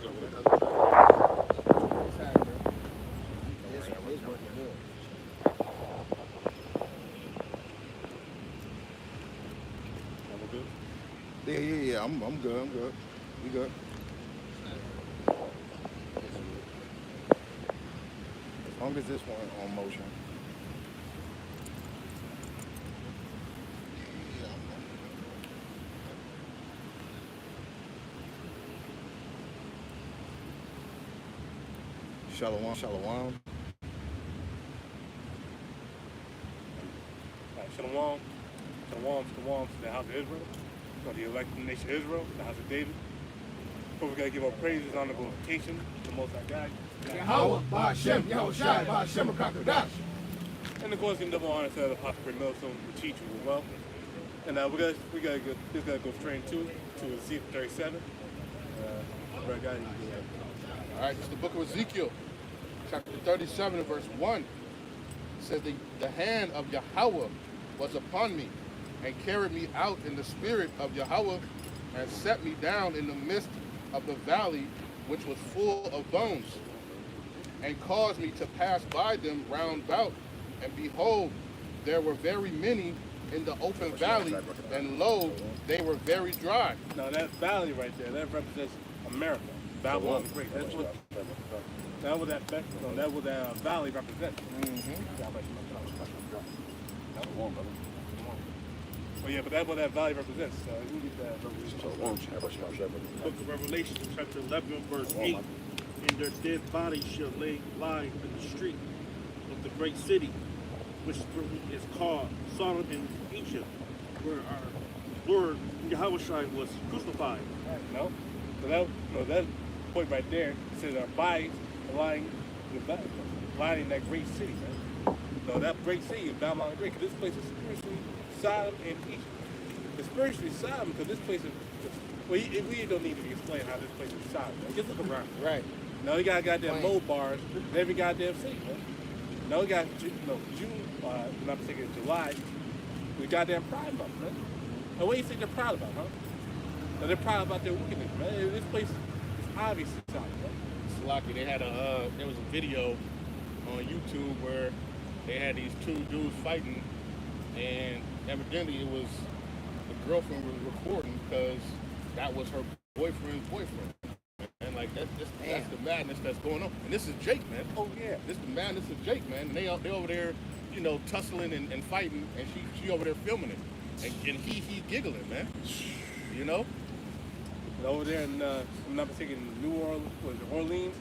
Yeah. I'm good. We good. As long as this one on motion. Shalom. Shalom. Shalom to the house of Israel, to the elected nation of Israel, the house of David. Before we gotta give our praises, honor, glorification to the Most High God. Yahweh, Ba'Shem, Yahushai, Ba'Shem, Kakadash. And of course, in double honor to the Apostle Millstone, the teacher as well. And we gotta go straight to Ezekiel 37. Brother God, you do that. All right, it's the book of Ezekiel, chapter 37, verse 1. It says, the hand of Yahweh was upon me, and carried me out in the spirit of Yahweh, and set me down in the midst of the valley, which was full of bones, and caused me to pass by them round about. And behold, there were very many in the open valley, and lo, they were very dry. Now that valley right there, that represents America. Babylon the Great. That's what that valley represents. Oh yeah, but that's what that valley represents. Who did that Revelation? Book of Revelation, chapter 11, verse 8. And their dead bodies shall lie in the street of the great city, which is called Sodom and Egypt, where our Lord Yahweh was crucified. No, that point right there says our bodies are lying in that great city. Man. No, that great city is Babylon the Great, because this place is spiritually Sodom and Egypt. It's spiritually Sodom because this place is. Well, we don't need to explain how this place is Sodom. Man. Just look around. Right. No, you got goddamn mold bars in every goddamn city, man. No, we got June, not particularly July. We goddamn Pride Month, man. And what do you think they're proud about, huh? No, they're proud about their wickedness, man. This place is obviously Sodom, man. Slocky, they had there was a video on YouTube where they had these two dudes fighting, and evidently it was the girlfriend was recording because that was her boyfriend's boyfriend. And like that's the madness that's going on. And this is Jake, man. Oh yeah. This is Jake, man. And they over there, tussling and fighting, and she over there filming it. And he giggling, man. You know? And over there in I'm not mistaken, New Orleans,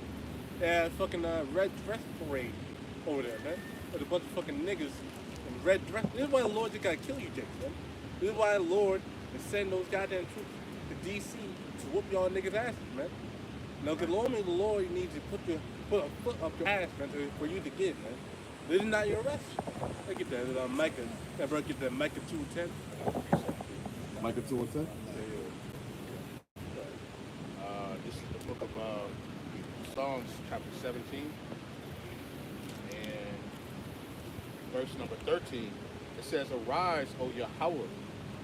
they had a fucking red dress parade over there, man. With a bunch of fucking niggas in red dress. This is why the Lord just gotta kill you, Jake, man. This is why the Lord is sending those goddamn troops to DC to whoop y'all niggas' asses, man. No, because only the Lord needs to put a foot up your ass, man, for you to get, man. This is not your arrest. Look at that, Micah. That bro, get that Micah 2:10. Micah 2:10? This is the book of Psalms, chapter 17, and verse number 13. It says, "Arise, O Yahweh,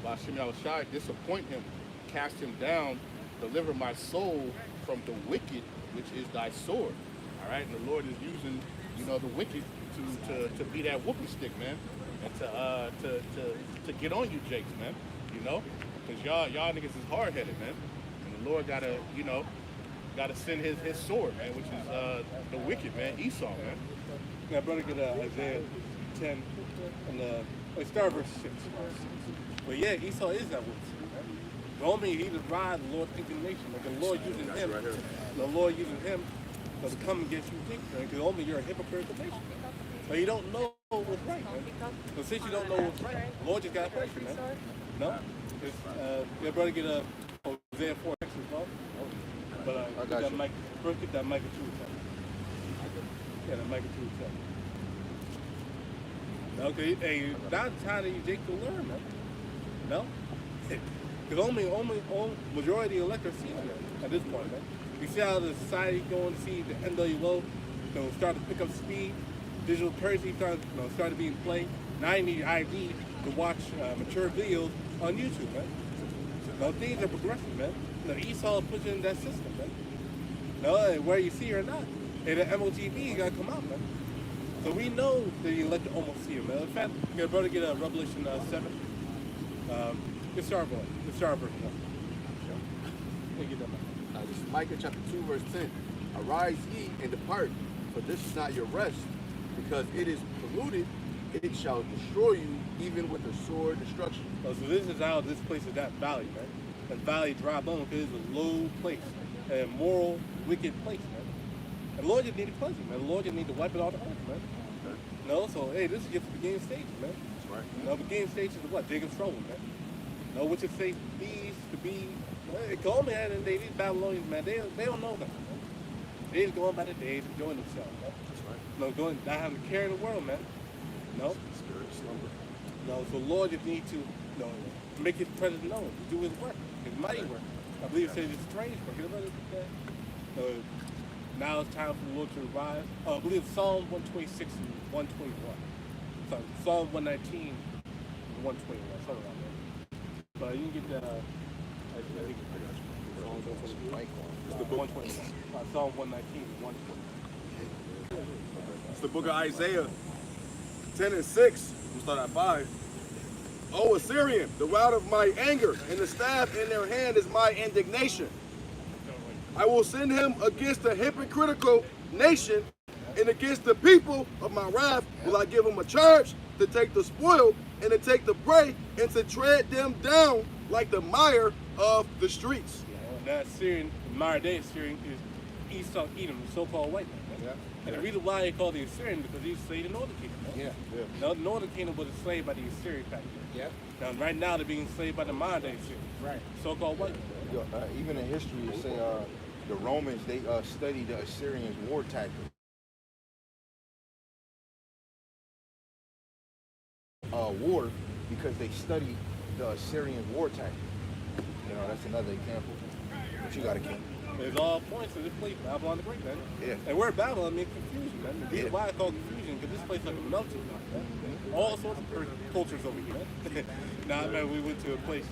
Ba'Shem Yahushai, disappoint him, cast him down, deliver my soul from the wicked, which is thy sword." All right, and the Lord is using, the wicked to be that whooping stick, man, and to get on you, Jakes, man. Because y'all niggas is hard headed, man, and the Lord gotta send his sword, man, which is the wicked, man, Esau, man. Now, brother, get Isaiah 10 and start verse 6. But yeah, Esau is that whooping stick, man. The only he would ride the Lord's indignation, like the Lord using him, to come against you, because only you're a hypocritical nation. So you don't know what's right, man. So since you don't know what's right, the Lord just got to punish you, man. No? Yeah, brother, get Isaiah 4 as well. But I got you. First get that Micah 2:10. Yeah, that Micah 2:10. Okay, hey, that's how you Jake to learn, man. No? Because only majority of electors see it at this point, man. You see how the society going to see the NWO, start to pick up speed, digital currency start to be in play. Now you need ID to watch mature videos on YouTube, man. So things are progressive, man. Esau pushing that system, man. No, whether you see it or not. And the MOTV got to come out, man. So we know that you elect to almost see him, man. In fact, your brother get a Revelation 7. It's our verse 1. Get that, man. This is Micah chapter 2, verse 10. Arise ye and depart, for this is not your rest, because it is polluted, it shall destroy you, even with a sword destruction. So this is how this place is that valley, man. That valley dry bone, because it's a low place, a moral, wicked place, man. And the Lord just need to cleanse it, man. The Lord just need to wipe it all the earth, man. Okay. No, so hey, this is just the beginning stages, man. That's right. You know, beginning stages is what? Jacob's trouble, man. You know, which is say these to be. They call me, and these Babylonians, man, they don't know nothing, man. They just going by the days, enjoying themselves, man. That's right. No, going not having to care in the world, man. No. Spirit slumber. No, so Lord just need to, make his presence known, do his work, his mighty work. I believe it says it's strange work. You know, now it's time for the Lord to arise. I believe it's Psalm 126 and 121. So Psalm 119 and 121, something like that. But you can get the, I think it's the book 121. Psalm 119 and 121. It's the book of Isaiah 10 and 6. We'll start at 5. O Assyrian, the rod of my anger, and the staff in their hand is my indignation. I will send him against the hypocritical nation, and against the people of my wrath will I give him a charge to take the spoil and to take the prey and to tread them down like the mire of the streets. That Syrian, in modern day Syrian, is Esau, Edom, the so-called white man. Right? Yeah. And the reason why they call the Assyrian because he's enslaved in the northern kingdom. Right? Yeah. Now, the northern kingdom was enslaved by the Assyrian back then. Now, right now they're being enslaved by the modern day Assyrian. Right. So-called white man. Even in history, it say the Romans, they studied the Assyrians' war tactics. War because they studied the Assyrian war tactics. You know, that's another example. But you got to keep. There's all points to this place, Babylon the Great, man. Yeah. And we're Babylon, I mean confusion, man. The reason why I call it confusion, because this place is like a melting pot, man. All sorts of cultures over here, man. Now, I remember we went to a place,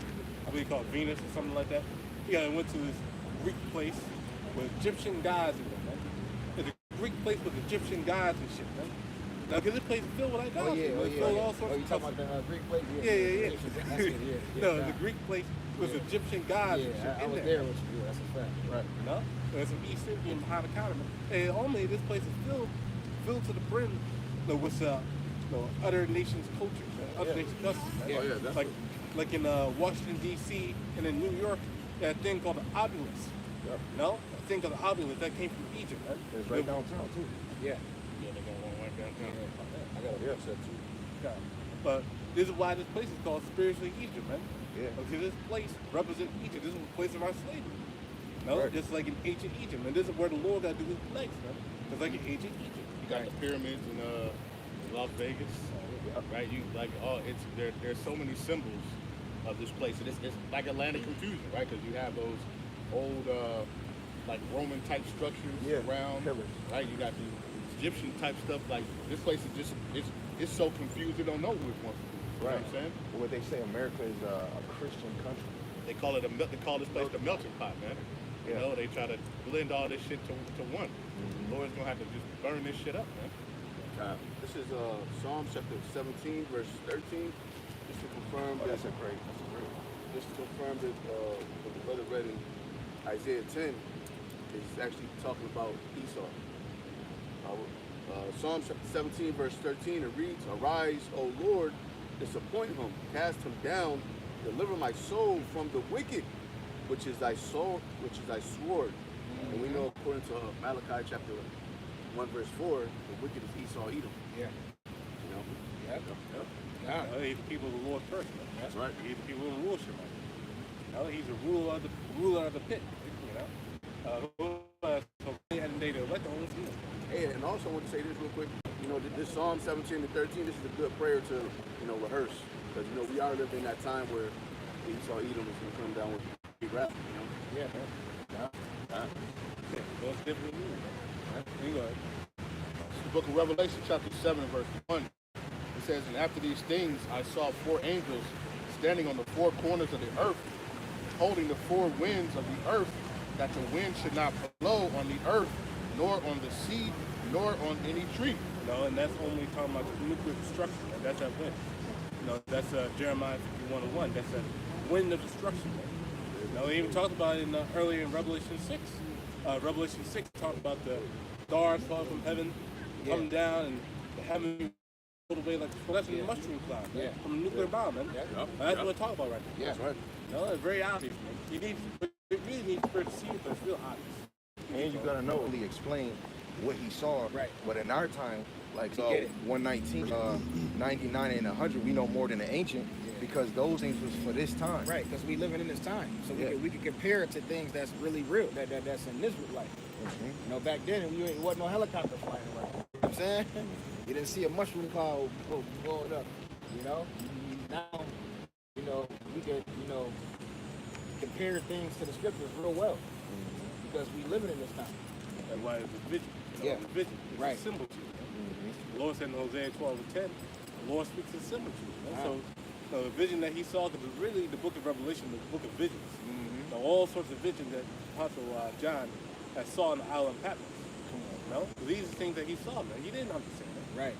I believe called Venus or something like that. Yeah, we went to this Greek place with Egyptian gods in it, man. And the Greek place with Egyptian gods and shit, man. Now, because this place is filled with idolatry, man. It's filled with all sorts you of talking stuff. about the Greek place? Yeah. No, the Greek place was Egyptian gods and shit I in was there. there with you. That's a fact. Right. You know? There's some East Indian behind the counter, man. And only this place is filled to the brim with other nations' cultures, other nations' customs. Man. Oh, yeah, that's like in Washington, D.C. and in New York, that thing called the obelisk. Yep. No? That thing called the obelisk, that came from Egypt, man. It's right downtown, too. Yeah. Yeah, they got one right downtown. I got a set too. Yeah. But this is why this place is called spiritually Egypt, man. Yeah. Because this place represents Egypt. This is a place of our slavery. No, Right. just like in ancient Egypt, and this is where the Lord got to do his legs, man. It's like in ancient Egypt. You got the pyramids in Las Vegas, right? You like there's so many symbols of this place. It's like a land of confusion, right? Because you have those old like Roman type structures around, pillars. right? You got the Egyptian type stuff. Like this place is just it's so confused you don't know which one. You know what I'm saying? Well, what they say, America is a Christian country. They call this place the melting pot, man. You know, they try to blend all this shit to one. The Lord's gonna have to just burn this shit up, man. This is Psalm chapter 17, verse 13. Just to confirm that. That's a great. Just to confirm that what the brother read in Isaiah 10 is actually talking about Esau. Psalm chapter 17, verse 13, it reads, Arise, O Lord, disappoint him, cast him down, deliver my soul from the wicked, which is thy soul, which is thy sword. And we know according to Malachi chapter 1, verse 4, the wicked is Esau, Edom. Yeah. You know? Yeah. He's the people of the Lord first, man. That's right. He's the people of the rulership, man. You know, he's the ruler of the pit, you know. So they had to elect the only people. Hey, and also I want to say this real quick. You know, this Psalm 17 and 13, this is a good prayer to, rehearse. Because, we are living in that time where Esau, Edom is going to come down with big wrath, Yeah, man. So it's different than you, man. You go ahead. It's the book of Revelation, chapter 7, verse 1. It says, And after these things I saw 4 angels standing on the 4 corners of the earth, holding the 4 winds of the earth that the wind should not blow on the earth, nor on the sea, nor on any tree. And that's only talking about the nuclear destruction. And that's that wind. That's Jeremiah 51:1. That's that wind of destruction. They even talked about it earlier in Revelation 6. Revelation 6 talked about the stars fall from heaven, come down, and the heaven pulled away like that's a mushroom cloud from a nuclear bomb, man. That's what we're talking about right now. That's right. It's very obvious, man. You really need to see it, but it's real obvious. And you gotta know really explain what he saw. Right. But in our time, like 119, 99, and 100, we know more than the ancient because those things was for this time. Right, because we living in this time, so we could compare it to things that's really real, that's in this life. Back then it wasn't no helicopter flying around. You know what I'm saying? You didn't see a mushroom cloud blowing up. Now, we could compare things to the scriptures real well because we living in this time. That's why it's a vision. It's a vision. It's a symbol to you. The Lord said in Hosea 12:10, the Lord speaks in similitude. So the vision that he saw, because really the book of Revelation, the book of visions. All sorts of visions that Apostle John had saw in the island of Patmos. These are things that he saw, man. He didn't understand that. Right.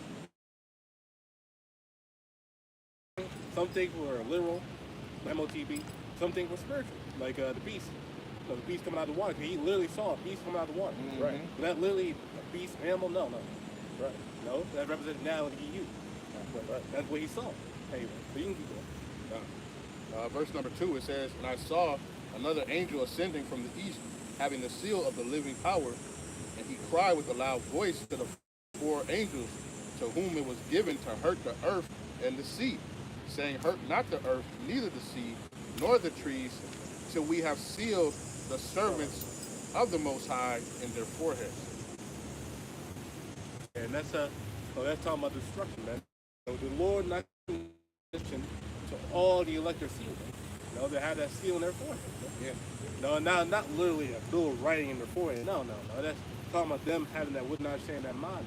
Some things were literal, MOTB. Some things were spiritual, like the beast. The beast coming out of the water. He literally saw a beast coming out of the water. Right. But that literally a beast, animal? No. Right. No, that represents now what he used. That's what he saw. Anyway, so you can keep going. Verse number 2, it says, "And I saw another angel ascending from the east, having the seal of the living power, and he cried with a loud voice to the 4 angels, to whom it was given to hurt the earth and the sea, saying, Hurt not the earth, neither the sea, nor the trees, till we have sealed the servants of the Most High in their foreheads." And that's talking about destruction, man. So the Lord not mention to all the elect are sealed. They have that seal in their forehead. Not literally a little writing in their forehead. No. That's talking about them having that would not understand that mind.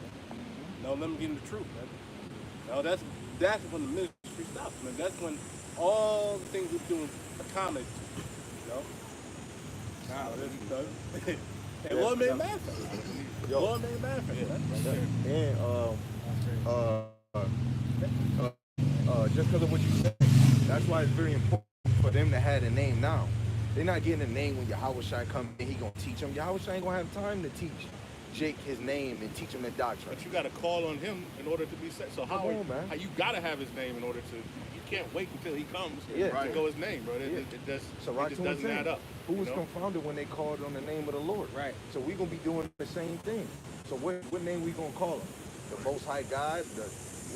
Let them get in the truth, man. That's when the ministry stops, man. That's when all the things we're doing accommodate. And Lord made mad for it. Lord made mad for it. And just because of what you said, that's why it's very important for them to have a name now. They're not getting a name when Yahushua comes in, he gonna teach them. Yahushua ain't gonna have time to teach Jake his name and teach him the doctrine. But you got to call on him in order to be set. So how you got to have his name in order to, you can't wait until he comes to go his name, bro. It just doesn't add up. Who was confounded when they called on the name of the Lord? Right. So we're going to be doing the same thing. So what name we going to call him? The Most High God?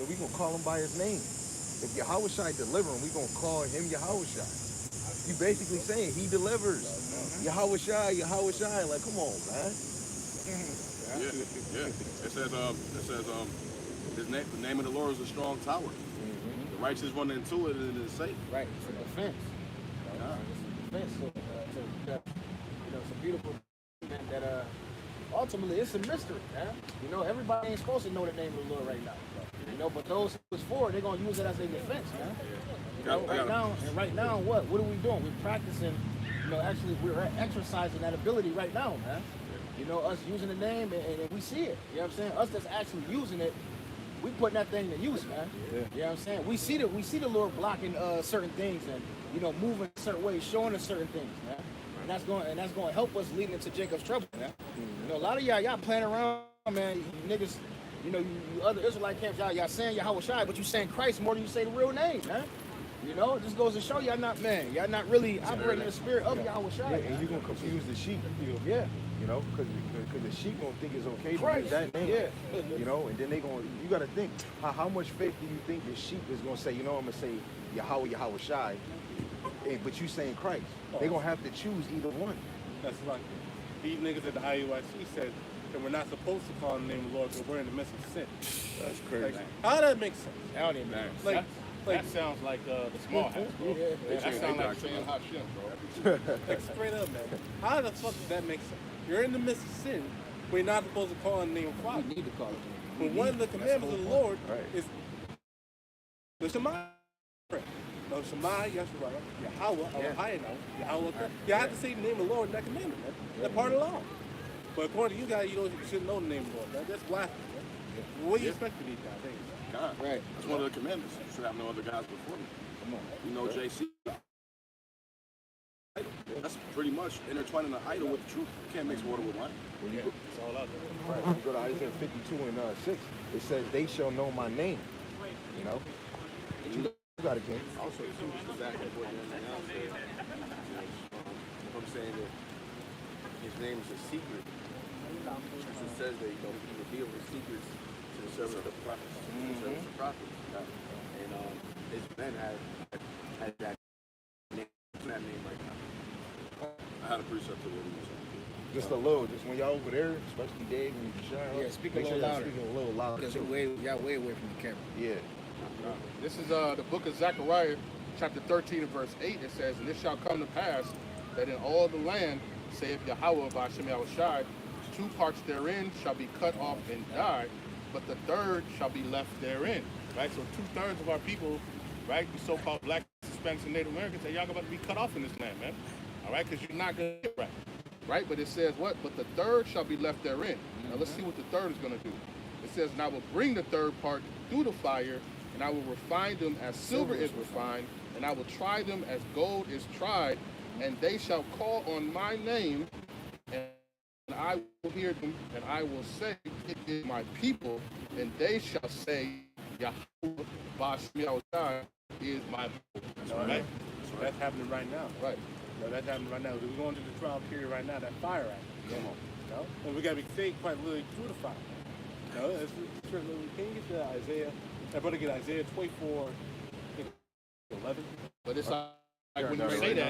We going to call him by his name. If Yahushua deliver him, we going to call him Yahushua. You basically saying he delivers. Yahushua. Like, come on, man. Yeah. It says the name of the Lord is a strong tower. The righteous run into it and it is safe. Right. It's a defense. It's a defense. So, it's a beautiful thing that ultimately it's a mystery, man. Everybody ain't supposed to know the name of the Lord right now. But those who it's for, they're gonna use it as a defense, man. Right now, what are we doing? We're practicing. Actually, we're exercising that ability right now, man. Us using the name and we see it. You know what I'm saying? Us that's actually using it, we putting that thing to use, man. You know what I'm saying? We see the Lord blocking certain things and moving a certain ways, showing us certain things, man. And that's going to help us leading into Jacob's trouble, man. A lot of y'all playing around, man. You niggas, you other Israelite camps, y'all saying Yahushua, but you saying Christ more than you say the real name, man. It just goes to show y'all not really operating in the spirit of Yahushua. Yeah, and you're gonna confuse the sheep. Because the sheep gonna think it's okay to use that name. And then you gotta think, how much faith do you think the sheep is gonna say, I'm gonna say Yahushua, but you saying Christ? They're gonna have to choose either one. That's right. These niggas at the IUIC said that we're not supposed to call on the name of the Lord because we're in the midst of sin. That's crazy. How that makes sense? That don't even make sense. That sounds like the small house, bro. That sounds like saying Hashem, bro. Straight up, man. How the fuck does that make sense? You're in the midst of sin. We're not supposed to call on the name of Father. We need to call it. But one of the commandments of the Lord is the Shema. No, Shema, Yeshua, Yahweh, Yeah. Yahweh. You have to say the name of the Lord in that commandment, man. That's part of the law. But according to you guys, you shouldn't know the name of the Lord, man. That's blasphemy, man. What do you expect from these guys? God. Right. That's one of the commandments. You should have no other gods before me. Come on. You know, JC. That's pretty much intertwining the idol with the truth. You can't mix water with wine. When you, It's all out there. right, when you go to Isaiah 52 and 6, it says, they shall know my name. You know? You got it, King. Also, too, just exactly what you're now said. If I'm saying that his name is a secret, it says that he revealed his secrets to the servants of the prophets. The servants of the prophets. And his men had that name right now. I had a precept to what he was saying. Just a little, just when y'all over there, especially Dave and Shine, Yeah, speak a make sure little y'all louder. speaking a little louder. Because too. y'all way away from the camera. Yeah. This is the book of Zechariah, chapter 13 and verse 8. It says, and it shall come to pass that in all the land, saith Yahweh by Shem Yahushai, 2 parts therein shall be cut off and die, but the third shall be left therein. Right? So 2/3 of our people, right, the so-called black, Hispanics, and Native Americans, say, y'all about to be cut off in this land, man. All right? Because you're not going to get right. Right? But it says what? But the third shall be left therein. Now let's see what the third is going to do. It says, and I will bring the third part through the fire, and I will refine them as silver is refined, and I will try them as gold is tried, and they shall call on my name, and I will hear them, and I will say, it is my people, and they shall say, Yahweh Bashem Yahushai is my people. Right? So that's happening right now. Right. No, that's happening right now. We're going through the trial period right now, that fire act. Come on. You know? And we got to be staying quite literally through the fire. You know? Can you get to Isaiah? I better get Isaiah 24, 11. But it's like Yeah, when no, you right say now. that,